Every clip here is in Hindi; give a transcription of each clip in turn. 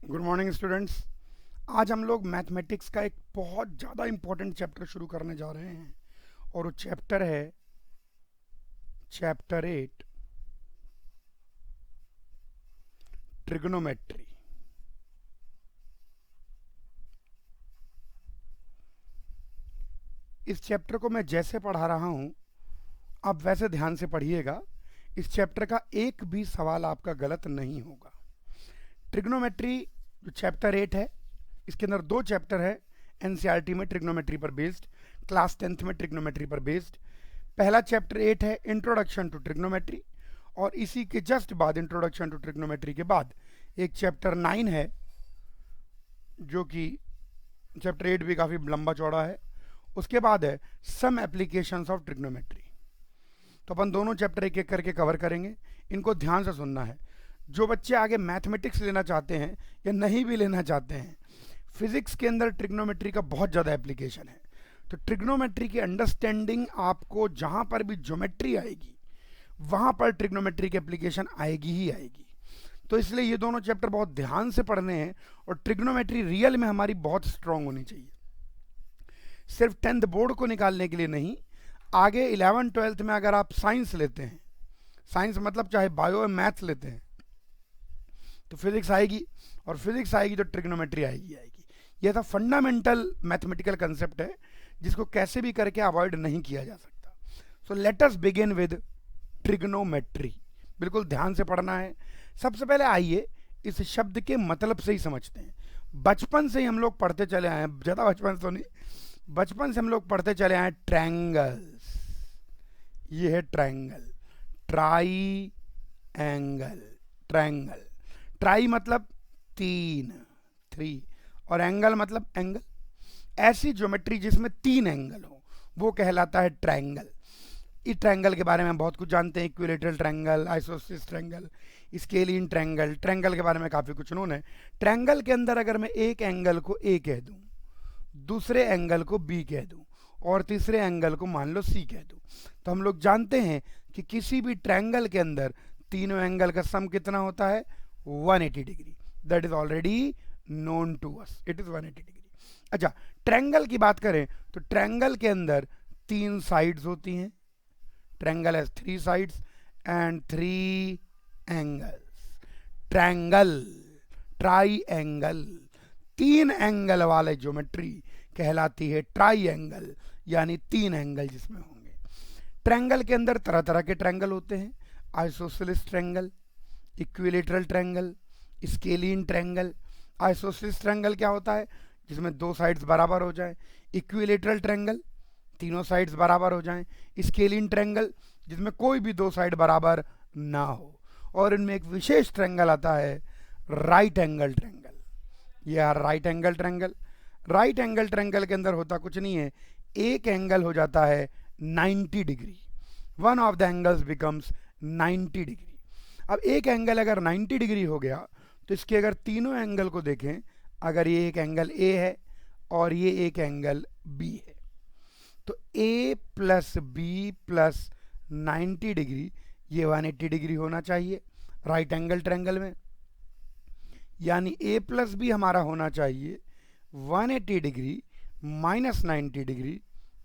Good morning students. आज हम लोग मैथमेटिक्स का एक बहुत ज़्यादा इम्पोर्टेंट चैप्टर शुरू करने जा रहे हैं और वो चैप्टर है चैप्टर 8, ट्रिग्नोमेट्री। इस चैप्टर को मैं जैसे पढ़ा रहा हूँ आप वैसे ध्यान से पढ़िएगा। इस चैप्टर का एक भी सवाल आपका गलत नहीं होगा। ट्रिग्नोमेट्री जो चैप्टर 8 है, इसके अंदर दो चैप्टर है एनसीईआरटी में ट्रिग्नोमेट्री पर बेस्ड, क्लास 10th में ट्रिग्नोमेट्री पर बेस्ड। पहला चैप्टर 8 है इंट्रोडक्शन टू ट्रिग्नोमेट्री, और इसी के जस्ट बाद इंट्रोडक्शन टू ट्रिग्नोमेट्री के बाद एक चैप्टर 9 है, जो कि चैप्टर 8 भी काफ़ी लंबा चौड़ा है। उसके बाद है सम एप्लीकेशंस ऑफ ट्रिग्नोमेट्री। तो अपन दोनों चैप्टर एक एक करके कवर करेंगे, इनको ध्यान से सुनना है। जो बच्चे आगे मैथमेटिक्स लेना चाहते हैं या नहीं भी लेना चाहते हैं, फिजिक्स के अंदर ट्रिग्नोमेट्री का बहुत ज़्यादा एप्लीकेशन है। तो ट्रिग्नोमेट्री की अंडरस्टैंडिंग आपको जहाँ पर भी ज्योमेट्री आएगी वहाँ पर ट्रिग्नोमेट्री की एप्लीकेशन आएगी ही आएगी। तो इसलिए ये दोनों चैप्टर बहुत ध्यान से पढ़ने हैं, और ट्रिग्नोमेट्री रियल में हमारी बहुत स्ट्रांग होनी चाहिए, सिर्फ 10th बोर्ड को निकालने के लिए नहीं। आगे 11th 12th में अगर आप साइंस लेते हैं, साइंस मतलब चाहे बायो या मैथ्स लेते हैं, तो फिजिक्स आएगी, और फिजिक्स आएगी तो ट्रिग्नोमेट्री आएगी। यह था फंडामेंटल मैथमेटिकल कंसेप्ट है, जिसको कैसे भी करके अवॉइड नहीं किया जा सकता। So let us begin with trigonometry. बिल्कुल ध्यान से पढ़ना है। सबसे पहले आइए इस शब्द के मतलब से ही समझते हैं। बचपन से ही हम लोग पढ़ते चले आए हैं, ज़्यादा बचपन तो नहीं, बचपन से हम लोग पढ़ते चले आए हैं ट्रायंगल्स। ये है triangle, try angle, triangle. Try मतलब 3 और एंगल मतलब एंगल। ऐसी ज्योमेट्री जिसमें 3 एंगल हो वो कहलाता है ट्रायंगल। इस ट्रायंगल के बारे में बहुत कुछ जानते हैं, equilateral triangle, isosceles triangle, scalene triangle. Triangle के बारे में काफ़ी कुछ नोन है। ट्रायंगल के अंदर अगर मैं एक एंगल को ए कह दूं, दूसरे एंगल को बी कह दूं, और तीसरे एंगल को मान लो सी कह दूं, तो हम लोग जानते हैं कि किसी भी ट्रायंगल के अंदर तीनों एंगल का सम कितना होता है, 180 degree. That is already known to us, it is 180 degree. अच्छा, ट्रायंगल की बात करें तो ट्रायंगल के अंदर 3 साइड्स होती हैं। Triangle has 3 sides and 3 angles. Triangle, try angle, 3 angle वाले ज्योमेट्री कहलाती है ट्राई एंगल, यानी 3 एंगल जिसमें होंगे। ट्रायंगल के अंदर तरह तरह के ट्रायंगल होते हैं, isosceles triangle, equilateral triangle, scalene triangle. Isosceles triangle क्या होता है, जिसमें 2 साइड्स बराबर हो जाए। इक्विलेटरल ट्रायंगल, तीनों साइड्स बराबर हो जाएं। स्केलिन ट्रायंगल, जिसमें कोई भी 2 साइड बराबर ना हो। और इनमें एक विशेष ट्रायंगल आता है, राइट एंगल ट्रायंगल। यह right angle triangle. Right angle triangle के अंदर होता कुछ नहीं है, एक एंगल हो जाता है 90 degree. One of the angles becomes 90 degree. अब एक एंगल अगर 90 डिग्री हो गया तो इसके अगर तीनों एंगल को देखें, अगर ये एक एंगल ए है और ये एक एंगल बी है, तो ए प्लस बी प्लस 90 डिग्री, ये 180 डिग्री होना चाहिए राइट एंगल ट्रायंगल में। यानी ए प्लस बी हमारा होना चाहिए 180 degree minus 90 degree,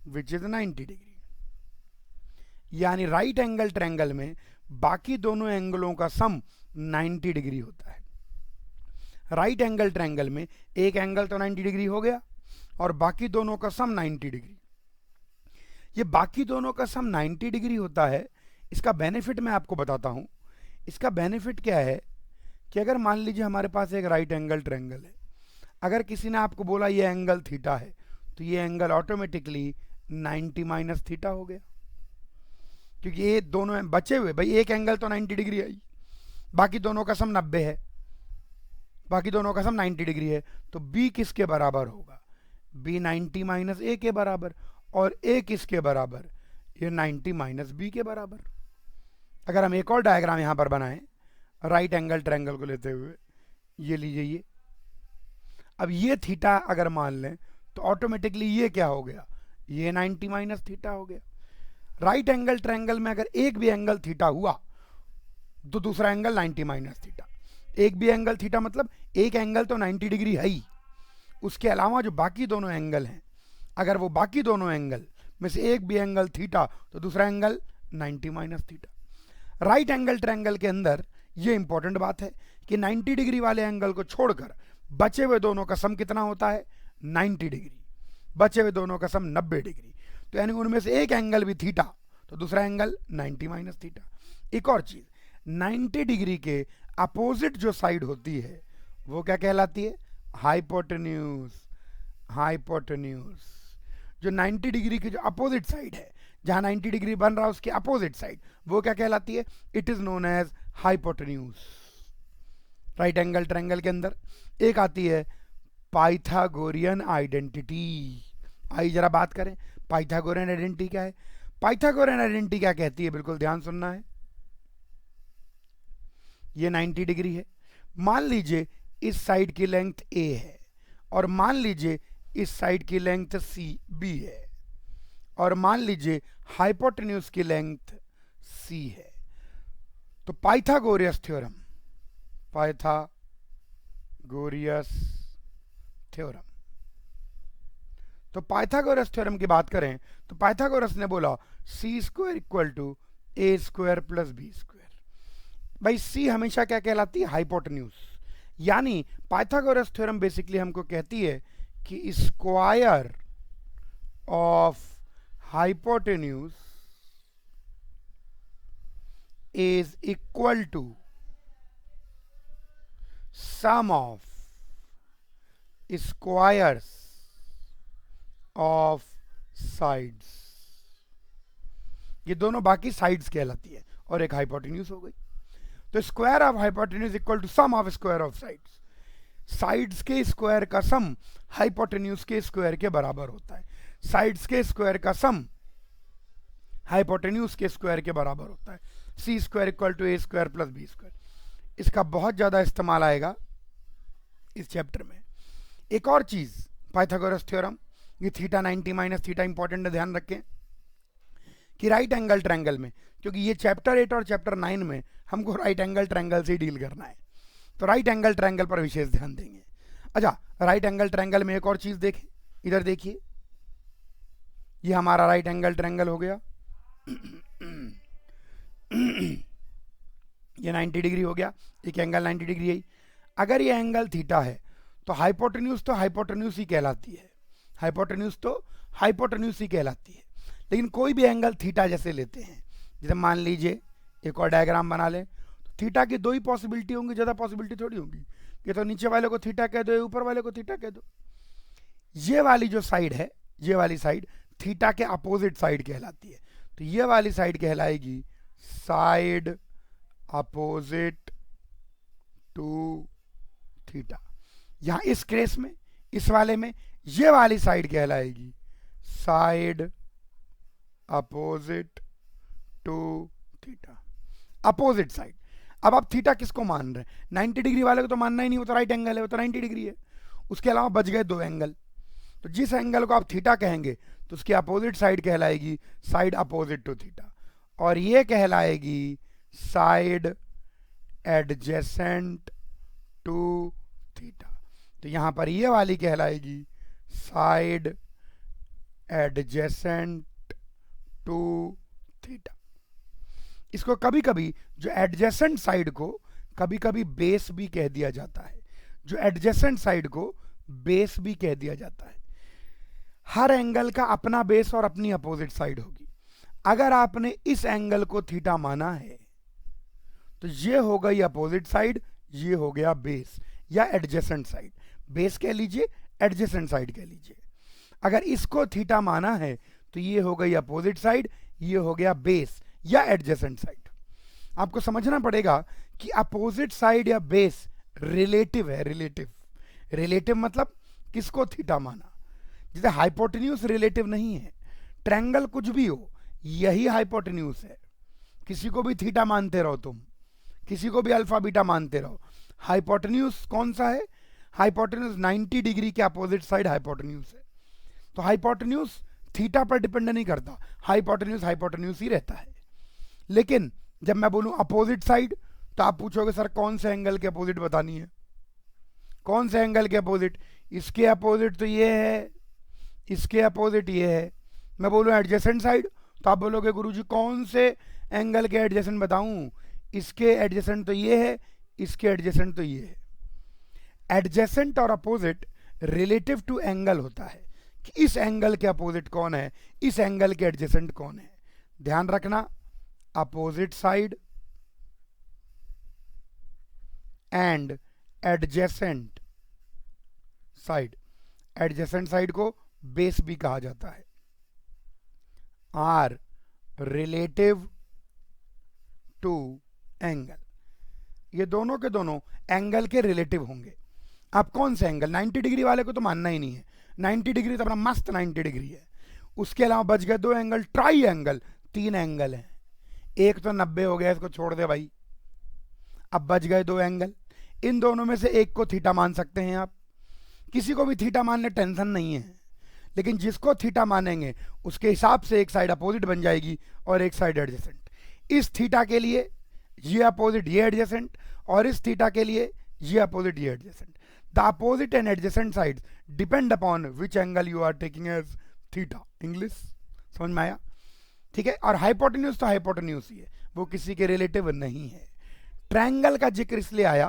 which is 90 degree. यानी राइट एंगल ट्रायंगल में बाकी दोनों एंगलों का सम 90 डिग्री होता है। राइट एंगल ट्रायंगल में एक एंगल तो 90 डिग्री हो गया और बाकी दोनों का सम 90 डिग्री। ये बाकी दोनों का सम 90 डिग्री होता है। इसका बेनिफिट मैं आपको बताता हूं। इसका बेनिफिट क्या है कि अगर मान लीजिए हमारे पास एक राइट एंगल ट्रायंगल है, अगर किसी ने आपको बोला ये एंगल थीटा है, तो ये एंगल ऑटोमेटिकली 90 माइनस थीटा हो गया, क्योंकि ये दोनों बचे हुए, भाई एक एंगल तो 90 डिग्री आई, बाकी दोनों का सम 90 है, बाकी दोनों का सम 90 डिग्री है, तो बी किसके बराबर होगा, बी 90 माइनस ए के बराबर, और ए किसके बराबर, ये 90 माइनस बी के बराबर। अगर हम एक और डायग्राम यहां पर बनाएं राइट एंगल ट्रायंगल को लेते हुए, ये लीजिए ये, अब ये थीटा अगर मान लें तो ऑटोमेटिकली ये क्या हो गया, ये 90 माइनस थीटा हो गया। राइट एंगल ट्रायंगल में अगर एक भी एंगल थीटा हुआ तो दूसरा एंगल 90 माइनस थीटा। एक भी एंगल थीटा मतलब एक एंगल तो 90 डिग्री है ही, उसके अलावा जो बाकी दोनों एंगल हैं, अगर वो बाकी दोनों एंगल में से एक भी एंगल थीटा तो दूसरा angle 90 minus theta. Right angle triangle के अंदर ये इंपॉर्टेंट बात है कि 90 डिग्री वाले एंगल को छोड़कर बचे हुए दोनों का सम कितना होता है, 90 डिग्री। बचे हुए दोनों का सम 90 डिग्री, तो यानी उनमें से एक एंगल भी थीटा तो दूसरा एंगल 90 माइनस थीटा। एक और चीज, 90 डिग्री के अपोजिट जो साइड होती है वो क्या कहलाती है, हाइपोटेन्यूज। हाइपोटेन्यूज जो 90 डिग्री की जो अपोजिट साइड है, जहां 90 डिग्री बन रहा है उसकी अपोजिट साइड, वो क्या कहलाती है, it is known as hypotenuse. Right angle triangle के अंदर एक आती है पाइथागोरियन आइडेंटिटी। आइए जरा बात करें पाइथागोरियन आइडेंटिटी क्या है। पाइथागोरियन आइडेंटिटी क्या कहती है, बिल्कुल ध्यान सुनना है। ये 90 डिग्री है, मान लीजिए इस साइड की लेंथ a है और मान लीजिए इस साइड की लेंथ b है और मान लीजिए हाइपोटेन्यूज की लेंथ c है। तो पाइथागोरियस थ्योरम, पाइथागोरियस थ्योरम, तो पाइथागोरस थ्योरम की बात करें तो पाइथागोरस ने बोला C square equal to A square plus B square. भाई सी हमेशा क्या कहलाती है, हाइपोटेन्यूज। यानी पाइथागोरस थ्योरम बेसिकली हमको कहती है कि square of hypotenuse is equal to sum of squares of sides. ये दोनों बाकी साइड्स कहलाती है और एक हाइपोटेन्यूज हो गई। तो square of hypotenuse equal to sum of square of sides. Sides के स्क्वायर का सम हाइपोटेन्यूज के स्क्वायर के बराबर होता है। साइड्स के स्क्वायर का सम हाइपोटेन्यूज के स्क्वायर के बराबर होता है। C square equal to A square plus B square. इसका बहुत ज्यादा इस्तेमाल आएगा इस चैप्टर में। एक और चीज पाइथागोरस थ्योरम, ये थीटा 90 माइनस थीटा इंपॉर्टेंट है, ध्यान रखें कि राइट एंगल ट्रायंगल में, क्योंकि ये चैप्टर 8 और चैप्टर 9 में हमको राइट एंगल ट्रायंगल से डील करना है, तो राइट एंगल ट्रायंगल पर विशेष ध्यान देंगे। अच्छा, राइट एंगल ट्रायंगल में एक और चीज देखें, इधर देखिए, ये हमारा राइट एंगल ट्रायंगल हो गया। ये 90 डिग्री हो गया, एक एंगल 90 डिग्री है। अगर ये एंगल थीटा है तो हाइपोटेन्यूज ही कहलाती है। हाइपोटेन्यूज तो हाइपोटेन्यूज ही कहलाती है। लेकिन कोई भी एंगल थीटा जैसे लेते हैं, जैसे मान लीजिए एक और डायग्राम बना लें, तो थीटा की दो ही पॉसिबिलिटी होंगी, ज़्यादा पॉसिबिलिटी थोड़ी होगी कि तो नीचे वाले को थीटा कह दो, ऊपर वाले को थीटा कह दो। ये वाली जो साइड है, ये वाली साइड थीटा के अपोजिट साइड कहलाती है। तो ये वाली साइड कहलाएगी साइड अपोजिट टू थीटा। यहां इस केस में, इस वाले में, ये वाली साइड कहलाएगी side opposite to theta. Opposite side. अब आप थीटा किसको मान रहे हैं, 90 डिग्री वाले को तो मानना ही नहीं, वो तो राइट एंगल है, वो तो 90 डिग्री है। उसके अलावा बच गए दो एंगल, तो जिस एंगल को आप थीटा कहेंगे तो उसकी अपोजिट साइड कहलाएगी साइड अपोजिट टू थीटा, और ये कहलाएगी साइड एडजेसेंट टू थीटा। तो यहां पर ये वाली कहलाएगी साइड एडजेसेंट टू थीटा। इसको कभी कभी जो एडजेसेंट साइड को कभी कभी बेस भी कह दिया जाता है। जो एडजेसेंट साइड को बेस भी कह दिया जाता है। हर एंगल का अपना बेस और अपनी अपोजिट साइड होगी। अगर आपने इस एंगल को थीटा माना है तो ये हो गई अपोजिट साइड, ये हो गया बेस या एडजेसेंट साइड। बेस कह लीजिए, एडजेसेंट साइड कह लीजिए। अगर इसको थीटा माना है तो ये हो गई अपोजिट साइड, ये हो गया बेस या एडजेसेंट साइड। आपको समझना पड़ेगा कि अपोजिट साइड या बेस रिलेटिव है। रिलेटिव मतलब किसको थीटा माना। जैसे हाइपोटेन्यूज रिलेटिव नहीं है, ट्रायंगल कुछ भी हो यही हाइपोटेन्यूज है। किसी को भी थीटा मानते रहो तुम, किसी को भी अल्फा बीटा मानते रहो, हाइपोटेन्यूज कौन सा है, हाइपोटेन्यूज 90 डिग्री के अपोजिट साइड हाइपोटेन्यूज है। तो हाइपोटेन्यूज थीटा पर डिपेंड नहीं करता, हाइपोटेन्यूज ही रहता है। लेकिन जब मैं बोलूं अपोजिट साइड, तो उसका मतलब क्या है, हाइपोटेन्यूज 90 डिग्री के अपोजिट साइड हाइपोटेन्यूज है। तो हाइपोटेन्यूज थीटा पर डिपेंड नहीं करता, हाइपोटेन्यूज ही रहता है। लेकिन जब मैं बोलूं अपोजिट साइड, तो उसका मतलब क्या है, हाइपोटेन्यूज तो आप पूछोगे सर कौन से एंगल के अपोजिट बतानी है, कौन से एंगल के अपोजिट, इसके अपोजिट तो ये है, इसके अपोजिट ये है। मैं बोलूँ एडजेसेंट साइड, तो आप बोलोगे गुरुजी कौन से एंगल के एडजेसेंट बताऊं, इसके एडजेसेंट तो ये है, इसके एडजेसेंट तो ये है। एडजेसेंट और अपोजिट रिलेटिव टू एंगल होता है कि इस एंगल के अपोजिट कौन है, इस एंगल के एडजेसेंट कौन है। ध्यान रखना, opposite side and adjacent side, adjacent side को बेस भी कहा जाता है, आर रिलेटिव टू एंगल। ये दोनों के दोनों एंगल के रिलेटिव होंगे। आप कौन से एंगल, 90 डिग्री वाले को तो मानना ही नहीं है, 90 डिग्री तो अपना मस्त 90 डिग्री है। उसके अलावा बच गए दो एंगल, ट्राई एंगल, 3 एंगल हैं, एक तो 90 हो गया, इसको छोड़ दे भाई। अब बच गए 2 एंगल, इन दोनों में से एक को थीटा मान सकते हैं आप, किसी को भी थीटा मानने टेंशन नहीं है, लेकिन जिसको थीटा मानेंगे उसके हिसाब से एक साइड अपोजिट बन जाएगी और एक साइड एडजेसेंट। इस थीटा के लिए ये अपोजिट ये एडजेसेंट, और इस थीटा के लिए ये अपोजिट ये adjacent. The opposite and adjacent sides depend upon which angle you are taking as theta. English समझ में आया? ठीक है। और हाइपोटेन्यूज तो हाइपोटेन्यूज ही है, वो किसी के रिलेटिव नहीं है। ट्रायंगल का जिक्र इसलिए आया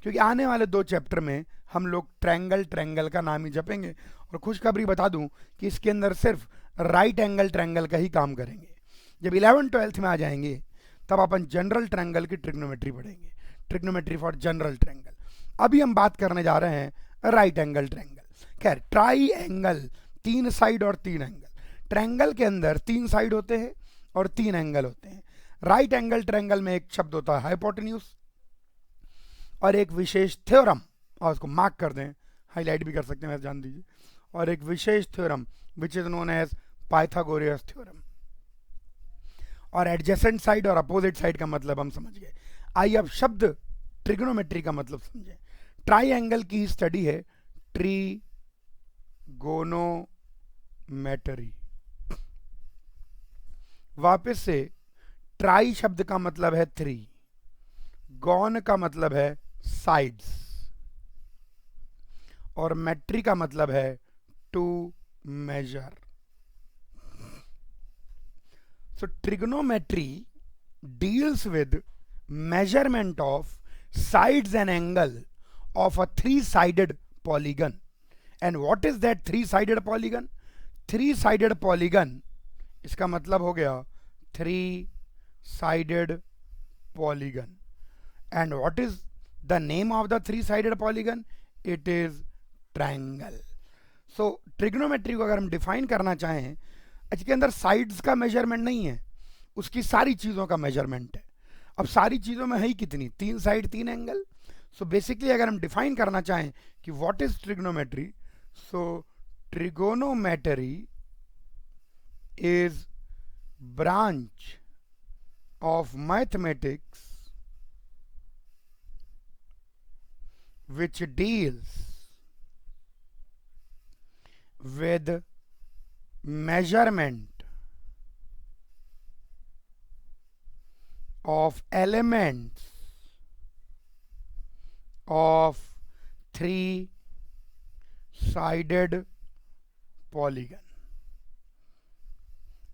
क्योंकि आने वाले 2 चैप्टर में हम लोग ट्रायंगल का नाम ही जपेंगे। और खुशखबरी बता दूं कि इसके अंदर सिर्फ राइट एंगल ट्रायंगल का ही काम करेंगे। जब 11th-12th में आ जाएंगे तब अपन जनरल ट्रायंगल की ट्रिग्नोमेट्री पढ़ेंगे, ट्रिग्नोमेट्री फॉर जनरल ट्रायंगल। अभी हम बात करने जा रहे हैं राइट एंगल ट्रायंगल। खैर, ट्राई एंगल, 3 साइड और 3 एंगल। ट्रायंगल के अंदर 3 साइड होते हैं और 3 एंगल होते हैं। राइट एंगल ट्रायंगल में एक शब्द होता है हाइपोटेन्यूज, और एक विशेष थ्योरम, और उसको मार्क कर दें, हाईलाइट भी कर सकते हैं, वैसे जान दीजिए, और एक विशेष theorem which is known as Pythagoras theorem. और एडजेसेंट साइड और अपोजिट साइड का मतलब हम समझ गए। आइए अब शब्द ट्रिग्नोमेट्री का मतलब समझें। ट्राइएंगल की स्टडी है ट्रिगोनोमेट्री। वापस से, ट्राई शब्द का मतलब है 3, गॉन का मतलब है साइड्स, और मेट्री का मतलब है to measure. So trigonometry deals with measurement of sides and angle of a 3-sided polygon. And what is that 3-sided polygon? 3-sided polygon, इसका मतलब हो गया 3-sided polygon. And what is the name of the 3-sided polygon? It is triangle. So trigonometry को अगर हम डिफाइन करना चाहें, इसके अंदर साइड्स का मेजरमेंट नहीं है, उसकी सारी चीज़ों का मेजरमेंट है। अब सारी चीज़ों में है ही कितनी, 3 साइड 3 एंगल। सो बेसिकली अगर हम डिफाइन करना चाहें कि what is trigonometry, so trigonometry is branch of mathematics which deals with measurement of elements of 3-sided polygon.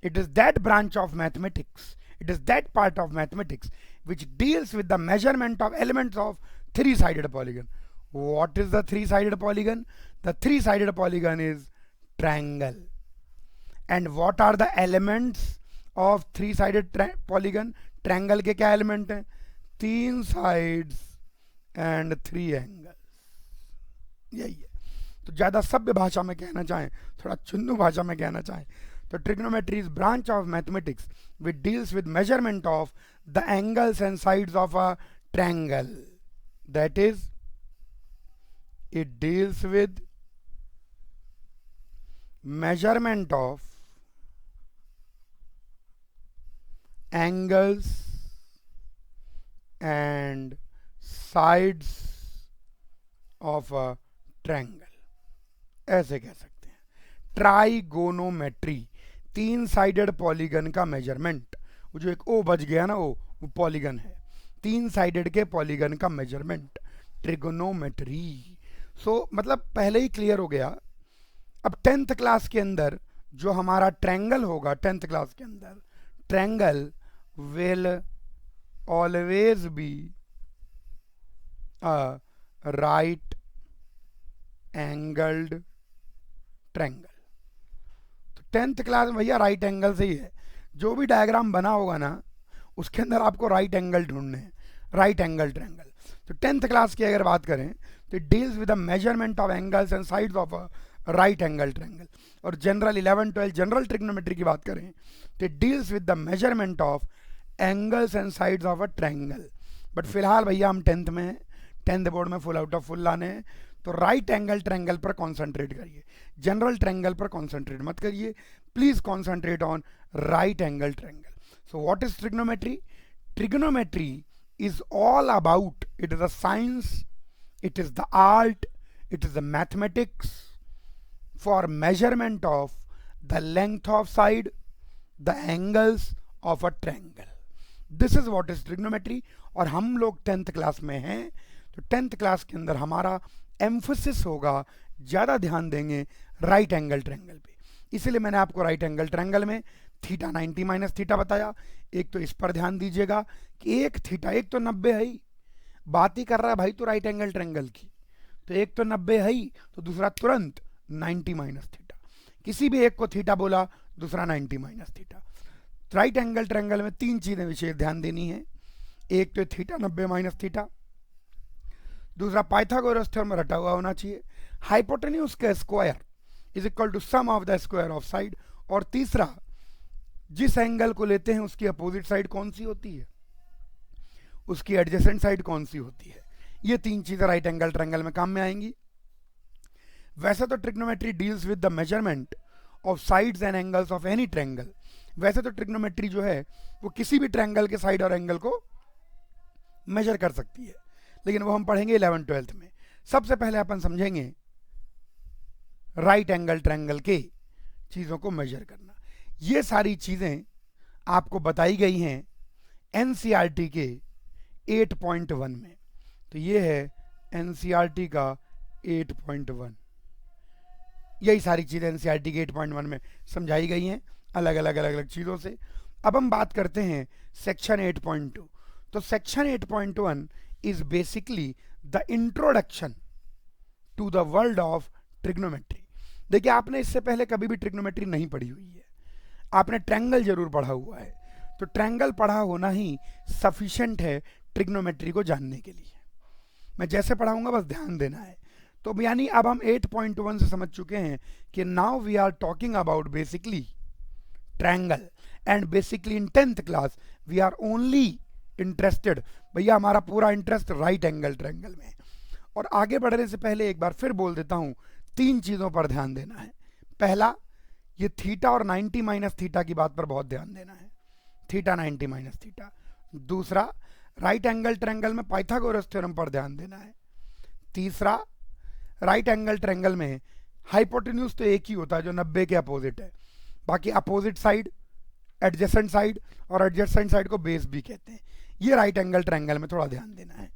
It is that branch of mathematics, it is that part of mathematics which deals with the measurement of elements of 3-sided polygon. What is the 3-sided polygon? The 3-sided polygon is triangle. And what are the elements of 3-sided polygon? Triangle के क्या एलिमेंट हैं? 3 sides and 3 angles. यही है। तो ज़्यादा सभ्य भाषा में कहना चाहें, थोड़ा चुन्नू भाषा में कहना चाहें, तो trigonometry is branch of mathematics which deals with measurement of the angles and sides of a triangle. That is, it deals with measurement of angles and sides of a triangle. ऐसे कह सकते हैं ट्राइगोनोमेट्री, 3 साइडेड पॉलीगन का मेजरमेंट। वो जो एक ओ बच गया ना, वो पॉलीगन है। 3 साइडेड के पॉलीगन का मेजरमेंट, ट्रिगोनोमेट्री। सो मतलब पहले ही क्लियर हो गया। अब 10th क्लास के अंदर जो हमारा ट्रायंगल होगा, 10th क्लास के अंदर triangle will always be a right angled triangle. तो 10th क्लास में भैया राइट एंगल से ही है, जो भी डायग्राम बना होगा ना उसके अंदर आपको राइट एंगल ढूंढने हैं, राइट एंगल ट्रायंगल। तो 10th क्लास की अगर बात करें तो it deals with the measurement of angles and sides of a right angle triangle. और जनरल 11 12 जनरल ट्रिग्नोमेट्री की बात करें तो it deals with the measurement of angles and sides of a triangle. But फिलहाल भैया हम 10th में हैं, 10th बोर्ड में फुल आउट ऑफ फुल लाने हैं, तो राइट एंगल ट्रायंगल पर कॉन्सेंट्रेट करिए, जनरल ट्रायंगल पर कॉन्सेंट्रेट मत करिए, please concentrate on right angle triangle. So what is trigonometry? Trigonometry is all about, it is a science, it is the art, it is the mathematics for measurement of the length of side, the angles of a triangle. This is what is trigonometry। और हम लोग 10th क्लास में हैं, तो 10th क्लास के अंदर हमारा एम्फोसिस होगा, ज़्यादा ध्यान देंगे राइट एंगल ट्रायंगल पे। इसीलिए मैंने आपको राइट एंगल ट्रायंगल में थीटा 90 माइनस थीटा बताया। एक तो इस पर ध्यान दीजिएगा कि एक थीटा, एक तो 90 है ही, बात ही कर रहा है भाई तो राइट एंगल ट्रायंगल की, तो एक तो 90 है ही, तो दूसरा तुरंत 90 माइनस थीटा। किसी भी एक को थीटा बोला, दूसरा 90 minus theta. Right angle triangle में 3 चीजें विशेष ध्यान देनी है। एक तो थीटा 90 माइनस थीटा, दूसरा पाइथागोरस थ्योरम रटा हुआ होना चाहिए, हाइपोटेन्यूज का square is equal to sum of the square of side, और तीसरा जिस एंगल को लेते हैं उसकी अपोजिट साइड कौन सी होती है, उसकी एडजेसेंट साइड कौन सी होती है। ये 3 चीजें राइट एंगल ट्रायंगल में काम में आएंगी। वैसे तो trigonometry deals with the measurement of sides and angles of any triangle. वैसे तो ट्रिग्नोमेट्री जो है वो किसी भी ट्रायंगल के साइड और एंगल को मेजर कर सकती है, लेकिन वो हम पढ़ेंगे 11 12th में। सबसे पहले अपन समझेंगे राइट एंगल ट्रायंगल के चीजों को मेजर करना। ये सारी चीजें आपको बताई गई हैं एनसीईआरटी के 8.1 में। तो ये है एनसीईआरटी का 8.1, यही सारी चीजें एनसीईआरटी के 8.1 में समझाई गई हैं अलग अलग चीजों से। अब हम बात करते हैं सेक्शन 8.2। तो section 8.1 is basically the introduction to the world of trigonometry. देखिए, आपने इससे पहले कभी भी ट्रिग्नोमेट्री नहीं पढ़ी हुई है, आपने ट्रायंगल जरूर पढ़ा हुआ है, तो ट्रायंगल पढ़ा होना ही सफिशिएंट है ट्रिग्नोमेट्री को जानने के लिए। मैं जैसे पढ़ाऊंगा बस ध्यान देना है। तो यानी अब हम 8.1 से समझ चुके हैं कि now we are talking about basically triangle, and basically in 10th class we are only interested, भैया हमारा पूरा इंटरेस्ट राइट एंगल ट्रायंगल में। और आगे बढ़ने से पहले एक बार फिर बोल देता हूं, 3 चीजों पर ध्यान देना है। पहला, ये थीटा और 90 माइनस थीटा की बात पर बहुत ध्यान देना है, थीटा 90 माइनस थीटा। दूसरा, राइट एंगल ट्रायंगल में पाइथागोरस थ्योरम पर ध्यान देना है। तीसरा, राइट एंगल ट्रायंगल में हाइपोटेन्यूज तो एक ही होता है जो 90 के अपोजिट है, बाकी अपोजिट साइड, एडजेसेंट साइड, और एडजेसेंट साइड को बेस भी कहते हैं। ये राइट एंगल ट्रायंगल में थोड़ा ध्यान देना है।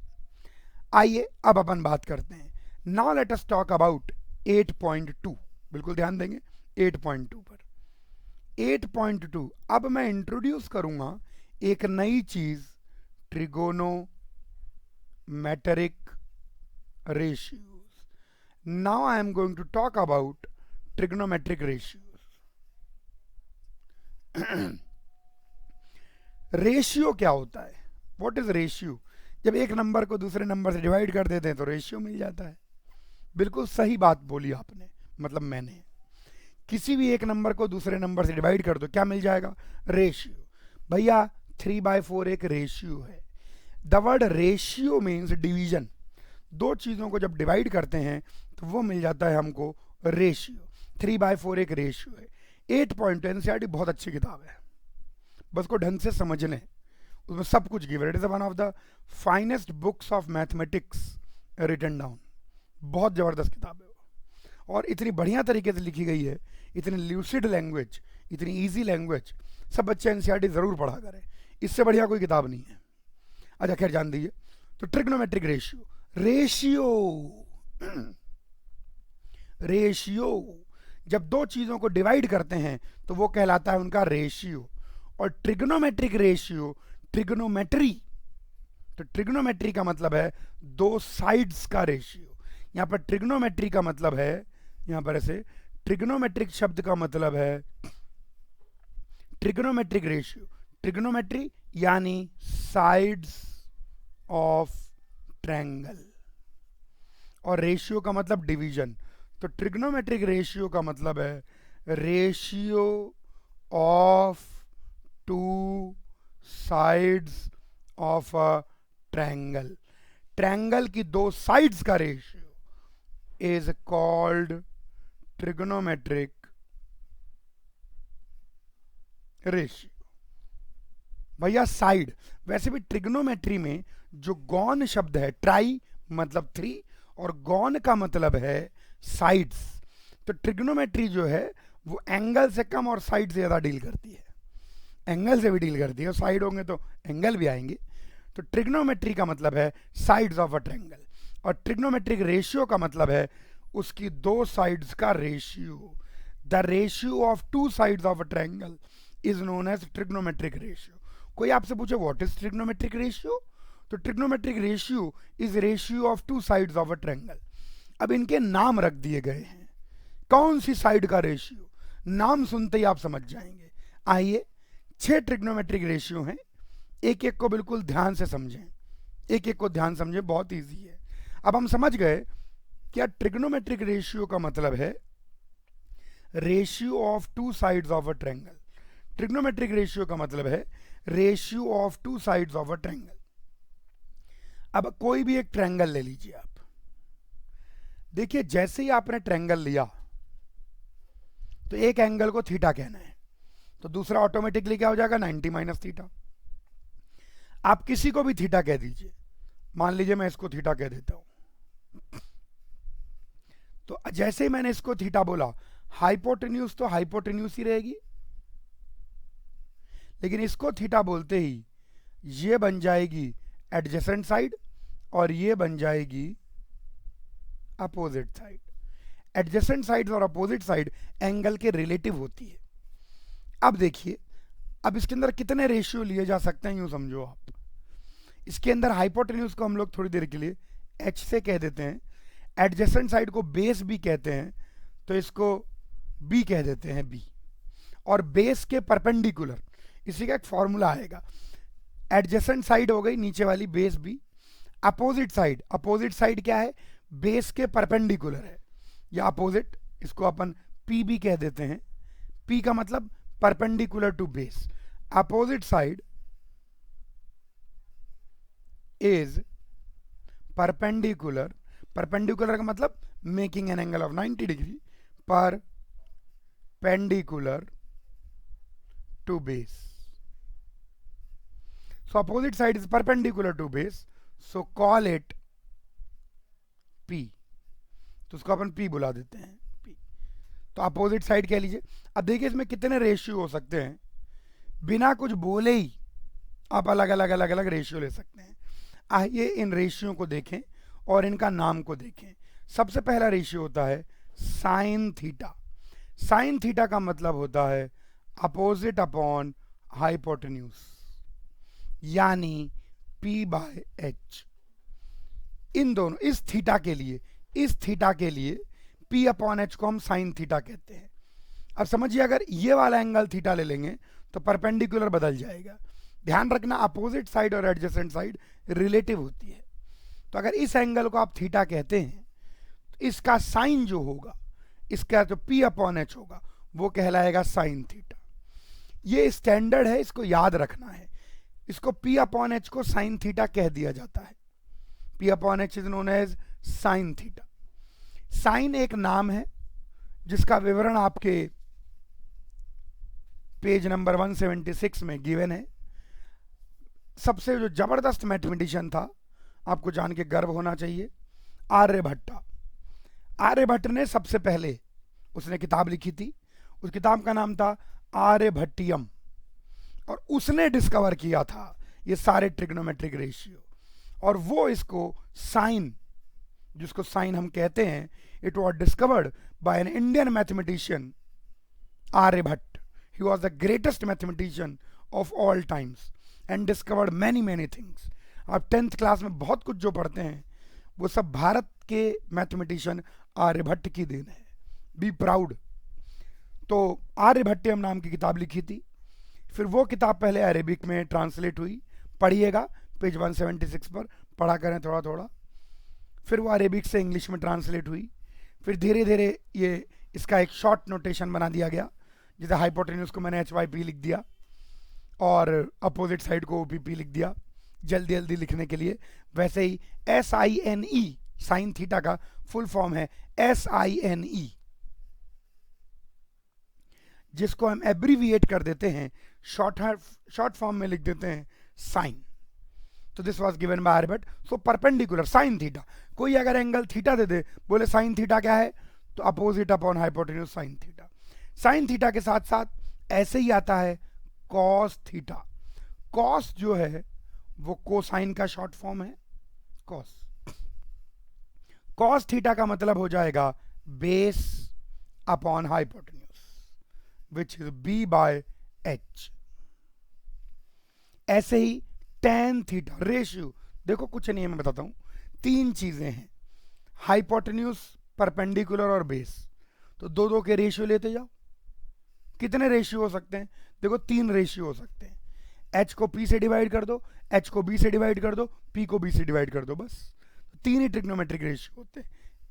आइए अब अपन बात करते हैं। Now let us talk about 8.2। बिल्कुल ध्यान देंगे 8.2 पर। 8.2 अब मैं इंट्रोड्यूस करूंगा एक नई चीज, trigonometric ratios. Now I am going to talk about trigonometric ratios. Ratio क्या होता है? What is ratio? जब एक नंबर को दूसरे नंबर से डिवाइड कर देते हैं तो रेशियो मिल जाता है। बिल्कुल सही बात बोली आपने, मतलब मैंने। किसी भी एक नंबर को दूसरे नंबर से डिवाइड कर दो, क्या मिल जाएगा? रेशियो। भैया 3/4 एक रेशियो है। The word ratio means division. 2 चीजों को जब डिवाइड करते हैं तो वो मिल जाता है हमको रेशियो। 3/4 एक रेशियो है। 8.2 एनसीईआरटी बहुत अच्छी किताब है, बस को ढंग से समझ लें, उसमें सब कुछ गिवन। It is one of the finest books of mathematics written down. बहुत जबरदस्त किताब है वो, और इतनी बढ़िया तरीके से लिखी गई है, इतनी ल्यूसिड लैंग्वेज, इतनी इजी लैंग्वेज। सब बच्चे एनसीईआरटी जरूर पढ़ा करें, इससे बढ़िया कोई किताब नहीं है। अच्छा खैर जान दीजिए। तो ट्रिग्नोमेट्रिक रेशियो, रेशियो रेशियो जब दो चीजों को डिवाइड करते हैं तो वो कहलाता है उनका रेशियो। और ट्रिग्नोमेट्रिक रेशियो, ट्रिग्नोमेट्री, तो ट्रिग्नोमेट्री का मतलब है दो साइड्स का रेशियो। यहां पर ट्रिग्नोमेट्री का मतलब है, यहां पर ऐसे ट्रिग्नोमेट्रिक शब्द का मतलब है ट्रिग्नोमेट्रिक रेशियो, ट्रिग्नोमेट्री यानी साइड्स ऑफ ट्रायंगल, और रेशियो का मतलब डिवीजन। तो ट्रिग्नोमेट्रिक रेशियो का मतलब है ratio of two sides of a triangle. Triangle की दो साइड्स का ratio is called trigonometric ratio. भैया साइड, वैसे भी ट्रिग्नोमेट्री में जो गौन शब्द है, ट्राई मतलब थ्री और गौन का मतलब है साइड्स, तो ट्रिग्नोमेट्री जो है वो एंगल से कम और साइड से ज्यादा डील करती है, एंगल से भी डील करती है, साइड होंगे तो एंगल भी आएंगे। तो ट्रिग्नोमेट्री का मतलब है साइड्स ऑफ अ ट्रायंगल, और ट्रिग्नोमेट्रिक रेशियो का मतलब है उसकी दो साइड्स का ratio. The ratio of two sides of a triangle is known as trigonometric ratio. कोई आपसे पूछे व्हाट इज ट्रिग्नोमेट्रिक रेशियो, तो trigonometric ratio is ratio of two sides of a triangle. अब इनके नाम रख दिए गए हैं, कौन सी साइड का रेशियो, नाम सुनते ही आप समझ जाएंगे। आइए 6 ट्रिग्नोमेट्रिक रेशियो हैं, एक एक को बिल्कुल ध्यान से समझें, एक एक को ध्यान समझें, बहुत इजी है। अब हम समझ गए क्या ट्रिग्नोमेट्रिक रेशियो का मतलब है ratio of two sides of a triangle. Trigonometric ratio का मतलब है ratio of two sides of a triangle. अब कोई भी एक ट्रायंगल ले लीजिए आप, देखिए जैसे ही आपने ट्रायंगल लिया तो एक एंगल को थीटा कहना है, तो दूसरा ऑटोमेटिकली क्या हो जाएगा 90 माइनस थीटा। आप किसी को भी थीटा कह दीजिए, मान लीजिए मैं इसको थीटा कह देता हूं, तो जैसे ही मैंने इसको थीटा बोला, हाइपोटेन्यूज तो हाइपोटेन्यूज ही रहेगी, लेकिन इसको थीटा बोलते ही ये बन जाएगी एडजेसेंट साइड और ये बन जाएगी अपोजिट साइड। एडजेसेंट साइड और अपोजिट साइड एंगल के रिलेटिव होती है। अब देखिए, अब इसके अंदर कितने रेशियो लिए जा सकते हैं, यूं समझो आप, इसके अंदर हाइपोटेन्यूज को हम लोग थोड़ी देर के लिए h से कह देते हैं, एडजेसेंट साइड को बेस भी कहते हैं, तो इसको b कह देते हैं b, और बेस के परपेंडिकुलर, इसी का एक फॉर्मूला आएगा, एडजेसेंट साइड हो गई नीचे वाली base b, opposite side, opposite side क्या है, बेस के परपेंडिकुलर है या अपोजिट, इसको अपन p भी कह देते हैं, p का मतलब perpendicular to base. Opposite side is perpendicular, perpendicular का मतलब making an angle of 90 degree, perpendicular to base. So opposite side is perpendicular to base, so call it P, तो उसको अपन P बुला देते हैं P। तो अपोजिट साइड कह लीजिए। अब देखिए इसमें कितने रेशियो हो सकते हैं, बिना कुछ बोले ही आप अलग अलग अलग अलग रेशियो ले सकते हैं। आइए इन रेशियो को देखें और इनका नाम को देखें। सबसे पहला रेशियो होता है साइन थीटा। साइन थीटा का मतलब होता है अपोजिट अपॉन हाइपोटेन्यूज, यानी P बाय H। इन दोनों, इस थीटा के लिए, इस थीटा के लिए P अपॉन H को हम साइन थीटा कहते हैं। अब समझिए अगर ये वाला एंगल थीटा ले लेंगे तो परपेंडिकुलर बदल जाएगा। ध्यान रखना अपोजिट साइड और एडजेसेंट साइड रिलेटिव होती है, तो अगर इस एंगल को आप थीटा कहते हैं तो इसका साइन जो होगा, इसका जो P अपॉन H होगा वो कहलाएगा साइन थीटा। ये स्टैंडर्ड है, इसको याद रखना है। इसको P अपॉन H को साइन थीटा कह दिया जाता है। P upon H is known as sine theta. Sine एक नाम है जिसका विवरण आपके पेज नंबर 176 में गिवन है। सबसे जो जबरदस्त मैथमेटिशियन था, आपको जान के गर्व होना चाहिए, आर्यभट्टा। आर्यभट्ट ने सबसे पहले उसने किताब लिखी थी, उस किताब का नाम था आर्यभट्टियम, और उसने डिस्कवर किया था ये सारे ट्रिग्नोमेट्रिक रेशियो। और वो इसको साइन, जिसको साइन हम कहते हैं, it was discovered by an Indian mathematician Aryabhata. He was the greatest mathematician of all times and discovered many many things. आप 10th क्लास में बहुत कुछ जो पढ़ते हैं वो सब भारत के मैथमेटिशियन आर्यभट्ट की देन है। Be proud. तो आर्यभट्टियम नाम की किताब लिखी थी, फिर वो किताब पहले अरेबिक में ट्रांसलेट हुई, पढ़िएगा पेज 176 पर, पढ़ा करें थोड़ा थोड़ा। फिर वो अरेबिक से इंग्लिश में ट्रांसलेट हुई, फिर धीरे धीरे ये इसका एक शॉर्ट नोटेशन बना दिया गया, जैसे हाइपोटेन्यूज को मैंने HYP लिख दिया और अपोजिट साइड को OPP लिख दिया जल्दी जल्दी लिखने के लिए। वैसे ही SINE, साइन थीटा का फुल फॉर्म है SINE, जिसको हम एब्रीविएट कर देते हैं, शॉर्ट फॉर्म में लिख देते हैं साइन। तो this was given by Aryabhata. So perpendicular sine theta, कोई अगर एंगल थीटा दे दे, बोले साइन थीटा क्या है, तो opposite upon hypotenuse sign theta. Sign theta के साथ साथ ऐसे ही आता है कॉस थीटा। कॉस जो है वो कोसाइन का शॉर्ट फॉर्म है, कॉस। कॉस थीटा का मतलब हो जाएगा base upon hypotenuse, which is B/H। ऐसे ही tan थीटा रेशियो, देखो कुछ नहीं है, मैं बताता हूं। 3 चीजें हैं, हाइपोटेन्यूज, परपेंडिकुलर और बेस। तो 2-2 के रेशियो लेते जाओ। कितने रेशियो हो सकते हैं, देखो 3 रेशियो हो सकते हैं। H को P से डिवाइड कर दो, H को B से डिवाइड कर दो, P को B से डिवाइड कर दो, बस 3 ही ट्रिग्नोमेट्रिक रेशियो होते हैं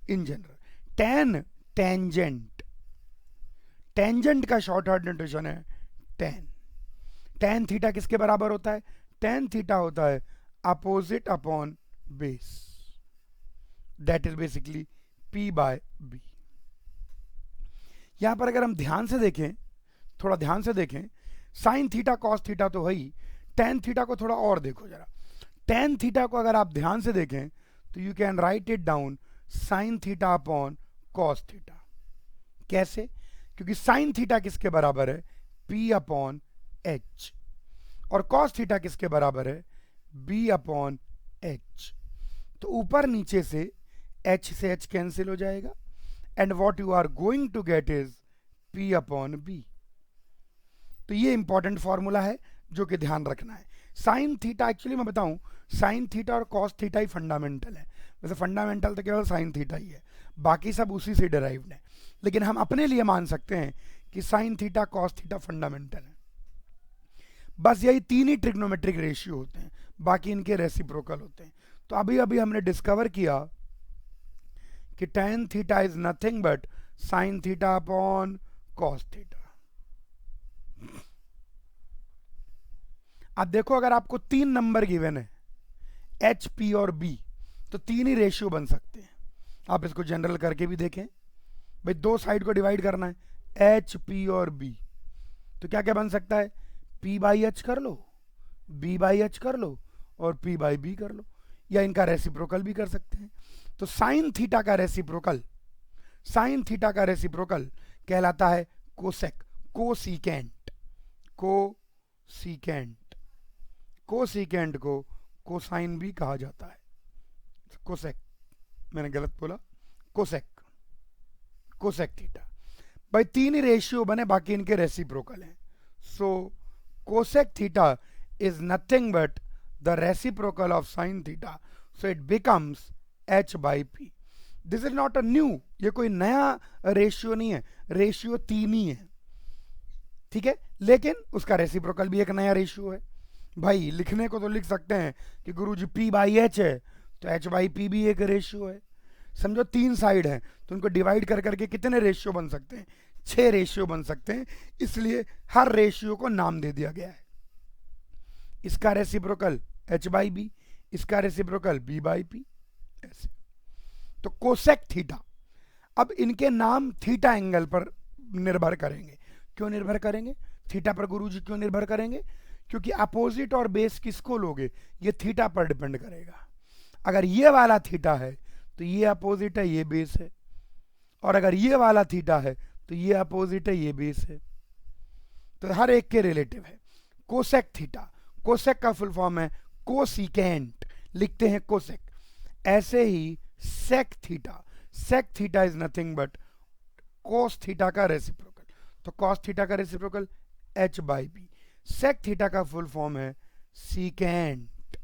in general. tan tangent, tangent का शॉर्ट हैंड नोटेशन है tan। tan थीटा किसके बराबर होता है, tan थीटा होता है opposite upon base, that is basically P/B। यहां पर अगर हम ध्यान से देखें, थोड़ा ध्यान से देखें, साइन थीटा कॉस थीटा तो है ही, tan थीटा को थोड़ा और देखो जरा। tan थीटा को अगर आप ध्यान से देखें तो you can write it down sine theta upon cos theta. कैसे, क्योंकि साइन थीटा किसके बराबर है, P/H, और कॉस थीटा किसके बराबर है, B/H। तो ऊपर नीचे से H से H कैंसिल हो जाएगा, and what you are going to get is P/B। तो ये इंपॉर्टेंट फॉर्मूला है जो कि ध्यान रखना है। साइन थीटा, एक्चुअली मैं बताऊं, साइन थीटा और कॉस थीटा ही फंडामेंटल है। वैसे फंडामेंटल तो केवल साइन थीटा ही है, बाकी सब उसी से डिराइव्ड है, लेकिन हम अपने लिए मान सकते हैं कि sine theta cos theta fundamental है। बस यही 3 ही ट्रिग्नोमेट्रिक रेशियो होते हैं, बाकी इनके रेसिप्रोकल होते हैं। तो अभी अभी हमने डिस्कवर किया कि tan theta is nothing but sine theta upon cos theta. अब देखो, अगर आपको 3 नंबर गिवन है H, P और B, तो 3 ही रेशियो बन सकते हैं। आप इसको जनरल करके भी देखें, भाई 2 साइड को डिवाइड करना है, H, P और B, तो क्या क्या बन सकता है, P/H कर लो, B/H कर लो और P/B कर लो, या इनका रेसिप्रोकल भी कर सकते हैं। तो साइन थीटा का रेसिप्रोकल, साइन थीटा का रेसिप्रोकल कहलाता है कोसेक, कोसीकेंट, कोसीकेंट। कोसीकेंट को कोसाइन भी कहा जाता है, कोसेक, मैंने गलत बोला, कोसेक, कोसेक थीटा। भाई 3 ही रेशियो बने, बाकी इनके रेसिप्रोकल हैं। So cosec theta is nothing but the reciprocal of sine theta, so it becomes H/P। This is not a new, ये कोई नया रेशियो नहीं है, रेशियो 3 ही है, ठीक है, लेकिन उसका रेसिप्रोकल भी एक नया रेशियो है। भाई लिखने को तो लिख सकते हैं कि गुरुजी P/H है, तो H/P भी एक रेशियो है। समझो 3 साइड हैं, तो उनको डिवाइड कर करके कितने रेशियो बन सकते हैं, 6 रेशियो बन सकते हैं, इसलिए हर रेशियो को नाम दे दिया गया है। इसका रेसिप्रोकल H/B, इसका रेसिप्रोकल B/P, ऐसे। तो कोसेक थीटा, अब इनके नाम थीटा एंगल पर निर्भर करेंगे। क्यों निर्भर करेंगे, थीटा पर गुरुजी क्यों निर्भर करेंगे, क्योंकि अपोजिट और बेस किसको लोगे, ये थीटा पर डिपेंड करेगा। अगर ये वाला थीटा है तो ये अपोजिट है, ये बेस है, और अगर ये वाला थीटा है तो ये अपोजिट है, ये बेस है, तो हर एक के रिलेटिव है। कोसेक थीटा, कोसेक का फुल फॉर्म है कोसिकेंट, लिखते हैं कोसेक। ऐसे ही sec theta is nothing but cos theta का रेसिप्रोकल, तो कॉस थीटा का reciprocal h by B. Sec theta का फुल फॉर्म है secant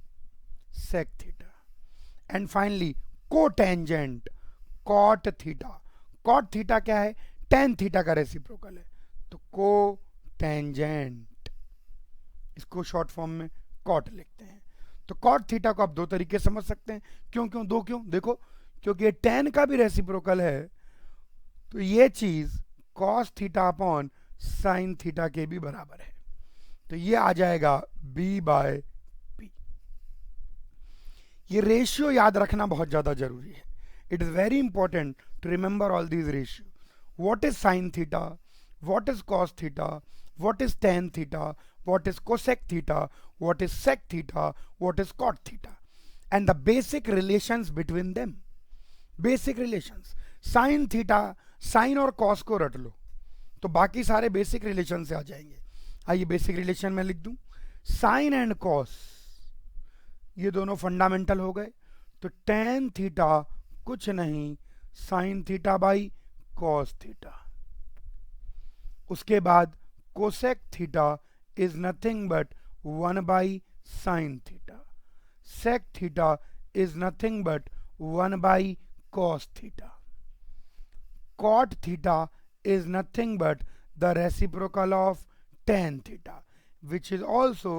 sec theta. And finally cotangent cot theta क्या है, टेन थीटा का रेसिप्रोकल है, तो कोटेंजेंट, इसको शॉर्ट फॉर्म में कॉट लिखते हैं। तो कॉट थीटा को आप दो तरीके से समझ सकते हैं। क्यों दो क्यों, देखो क्योंकि ये टेन का भी रेसिप्रोकल है, तो ये चीज cos theta upon sine theta के भी बराबर है, तो ये आ जाएगा b बाय पी। ये रेशियो याद रखना बहुत ज्यादा जरूरी है। It is very important to remember all these ratio. What is sine theta, what is cos theta, what is tan theta, what is cosec theta, what is sec theta, what is cot theta, and the basic relations between them. Basic relations, sin theta, sin और cos को रट लो तो बाकी सारे बेसिक रिलेशन से आ जाएंगे। आइए बेसिक रिलेशन में लिख दूं, sin एंड cos ये दोनों फंडामेंटल हो गए, तो tan थीटा कुछ नहीं sin theta by cos theta. उसके बाद cosec theta is nothing but 1 by sin theta. Sec theta is nothing but 1 by cos theta. Cot theta is nothing but the reciprocal of tan theta, which is also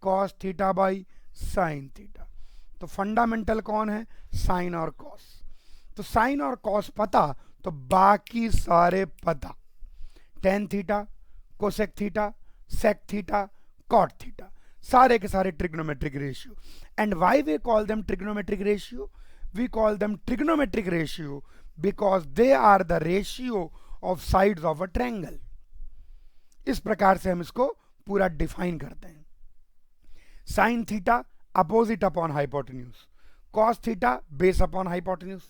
cos theta by sin theta. तो फंडामेंटल कौन है, साइन और कॉस। तो साइन और कॉस पता तो बाकी सारे पता, tan theta, cosec theta, sec theta, cot theta, सारे के सारे trigonometric ratio. And why we call them trigonometric ratio? We call them trigonometric ratio because they are the ratio of sides of a triangle. इस प्रकार से हम इसको पूरा डिफाइन करते हैं। sin theta opposite upon hypotenuse, cos theta base upon hypotenuse।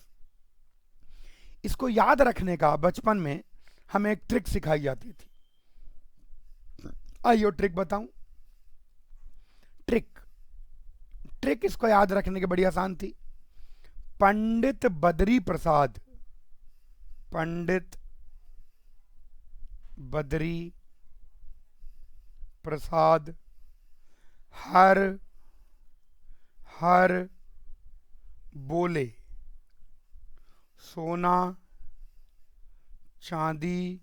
इसको याद रखने का बचपन में हमें एक ट्रिक सिखाई जाती थी। आइए ट्रिक बताऊं। ट्रिक इसको याद रखने की बड़ी आसान थी। पंडित बद्री प्रसाद हर बोले सोना चांदी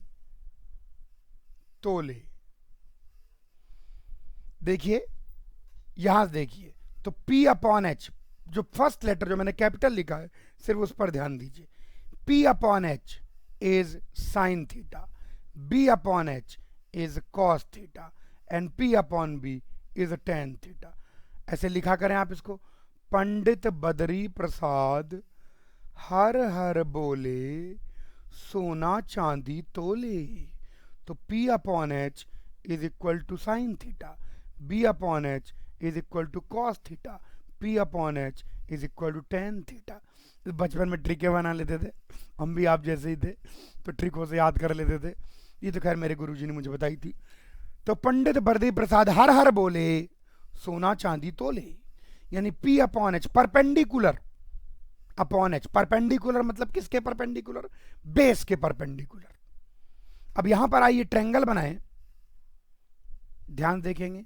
तोले। देखिए यहां देखिए, तो P अपॉन एच, जो फर्स्ट लेटर जो मैंने कैपिटल लिखा है सिर्फ उस पर ध्यान दीजिए। P upon H is sine theta, B upon H is cos theta and P upon B is tan theta. ऐसे लिखा करें आप इसको, पंडित बद्री प्रसाद हर बोले सोना चांदी तोले। तो P upon H is equal to sine theta, B upon H is equal to cos theta, P upon H is equal to tan theta. बचपन में ट्रिकें बना लेते थे, हम भी आप जैसे ही थे, तो ट्रिकों से याद कर लेते थे। ये तो खैर मेरे गुरुजी ने मुझे बताई थी। तो पंडित बद्री प्रसाद हर बोले सोना चांदी तोले, यानी P upon H perpendicular upon H. Perpendicular मतलब किसके परपेंडिकुलर, बेस के परपेंडिकुलर। अब यहां पर आइए ट्रायंगल बनाएं, ध्यान देखेंगे।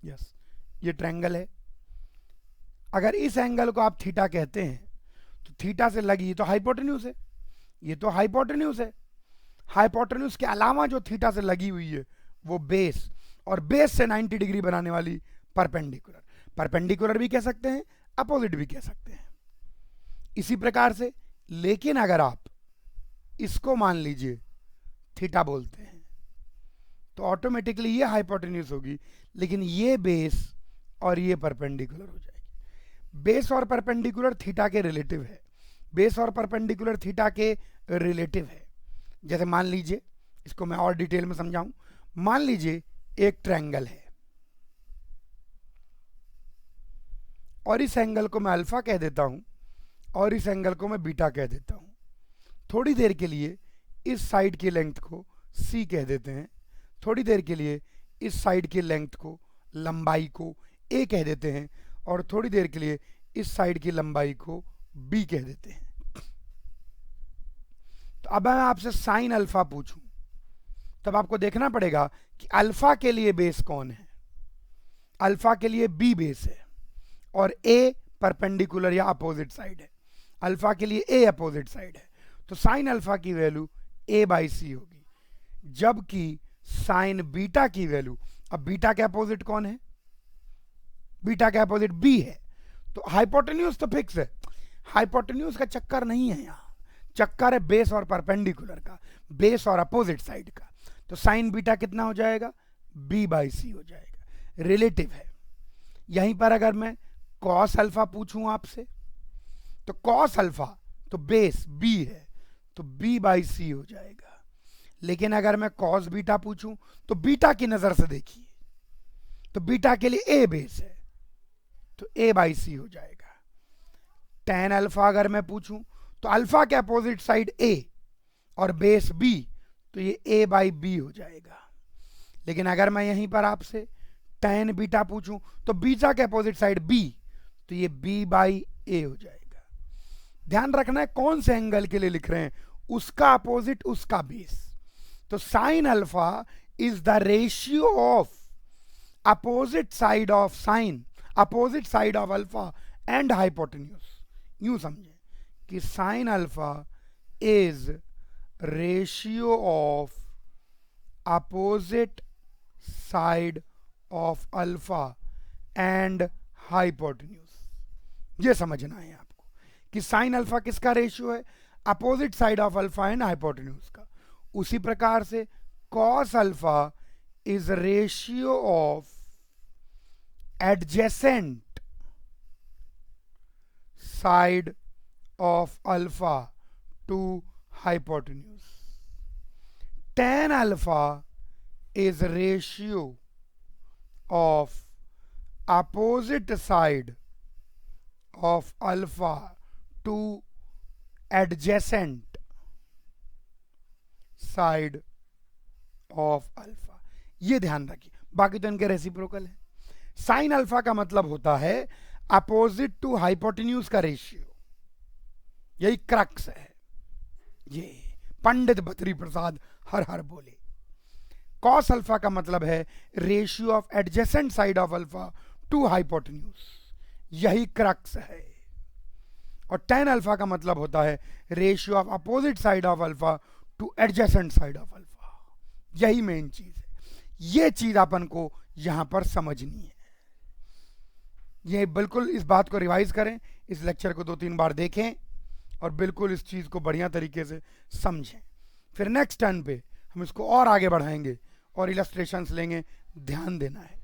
यस, ये ट्रायंगल है। अगर इस एंगल को आप थीटा कहते हैं तो थीटा से लगी तो हाइपोटेन्यूज है, ये तो हाइपोटेन्यूज है। हाइपोटेन्यूज के अलावा जो थीटा से लगी हुई है वो बेस, और बेस से 90 डिग्री बनाने वाली परपेंडिकुलर। परपेंडिकुलर भी कह सकते हैं, अपोजिट भी कह सकते हैं। इसी प्रकार से, लेकिन अगर आप इसको मान लीजिए थीटा बोलते हैं तो ऑटोमेटिकली ये हाइपोटेन्यूज होगी, लेकिन ये बेस और ये परपेंडिकुलर हो जाएगी। बेस और परपेंडिकुलर थीटा के रिलेटिव है, बेस और परपेंडिकुलर थीटा के रिलेटिव है। जैसे मान लीजिए, इसको मैं और डिटेल में समझाऊं। मान लीजिए एक ट्रायंगल है और इस एंगल को मैं अल्फा कह देता हूं और इस एंगल को मैं बीटा कह देता हूं। थोड़ी देर के लिए इस साइड की लेंथ को c कह देते हैं, थोड़ी देर के लिए इस साइड की लेंथ को, लंबाई को ए कह देते हैं और थोड़ी देर के लिए इस साइड की लंबाई को बी कह देते हैं। तो अब मैं आपसे साइन अल्फा पूछूं, तब आपको देखना पड़ेगा कि अल्फा के लिए बेस कौन है। अल्फा के लिए बी बेस है और ए परपेंडिकुलर या अपोजिट साइड है। अल्फा के लिए ए अपोजिट साइड है, तो साइन अल्फा की वैल्यू ए बाई सी होगी, जबकि साइन बीटा की वैल्यू, अब बीटा के अपोजिट कौन है, बीटा के अपोजिट बी है, तो हाइपोटेन्यूज तो फिक्स है, हाइपोटेन्यूज का चक्कर नहीं है यहाँ, चक्कर है बेस और परपेंडिकुलर का, बेस और अपोजिट साइड का। तो साइन बीटा कितना हो जाएगा, बी बाई सी हो जाएगा, रिलेटिव है। यहीं पर अगर मैं कॉस अल्फा पूछूं आपसे, तो कॉस अल्फा तो बेस बी है, तो बी बाई सी हो जाएगा। लेकिन अगर मैं कॉस बीटा पूछूं, तो बीटा की नजर से देखिए, तो बीटा के लिए ए बेस है, तो ए बाई सी हो जाएगा। टेन अल्फा अगर मैं पूछूं, तो अल्फा के अपोजिट साइड ए और बेस बी, तो ये ए बाई बी हो जाएगा। लेकिन अगर मैं यहीं पर आपसे टेन बीटा पूछूं, तो बीटा के अपोजिट साइड बी, तो ये बी बाई ए हो जाएगा। ध्यान रखना है कौन से एंगल के लिए लिख रहे हैं, उसका अपोजिट उसका बेस। तो sine alpha is the ratio of opposite side of sine, opposite side of alpha and hypotenuse. यूं समझे कि sine alpha is ratio of opposite side of alpha and hypotenuse. ये समझना है आपको कि साइन अल्फा किसका रेशियो है, opposite side of alpha and hypotenuse का। उसी प्रकार से cos alpha is ratio of adjacent side of alpha two hypotenuse. tan alpha is ratio of opposite side of alpha to adjacent side of alpha। ये ध्यान रखिए, बाकी तो इनके रेसिप्रोकल है। साइन अल्फा का मतलब होता है अपोजिट टू हाइपोटेन्यूज का रेशियो, यही क्रक्स है। ये पंडित बद्री प्रसाद हर हर बोले। कॉस अल्फा का मतलब है ratio of adjacent side of alpha two hypotenuse, यही क्रक्स है। और टेन अल्फा का मतलब होता है ratio of opposite side of alpha two adjacent side of alpha, यही मेन चीज है। ये चीज अपन को यहां पर समझनी है। ये बिल्कुल इस बात को रिवाइज करें, इस लेक्चर को 2-3 बार देखें और बिल्कुल इस चीज को बढ़िया तरीके से समझें। फिर नेक्स्ट टर्न पे हम इसको और आगे बढ़ाएंगे और इलस्ट्रेशंस लेंगे, ध्यान देना है।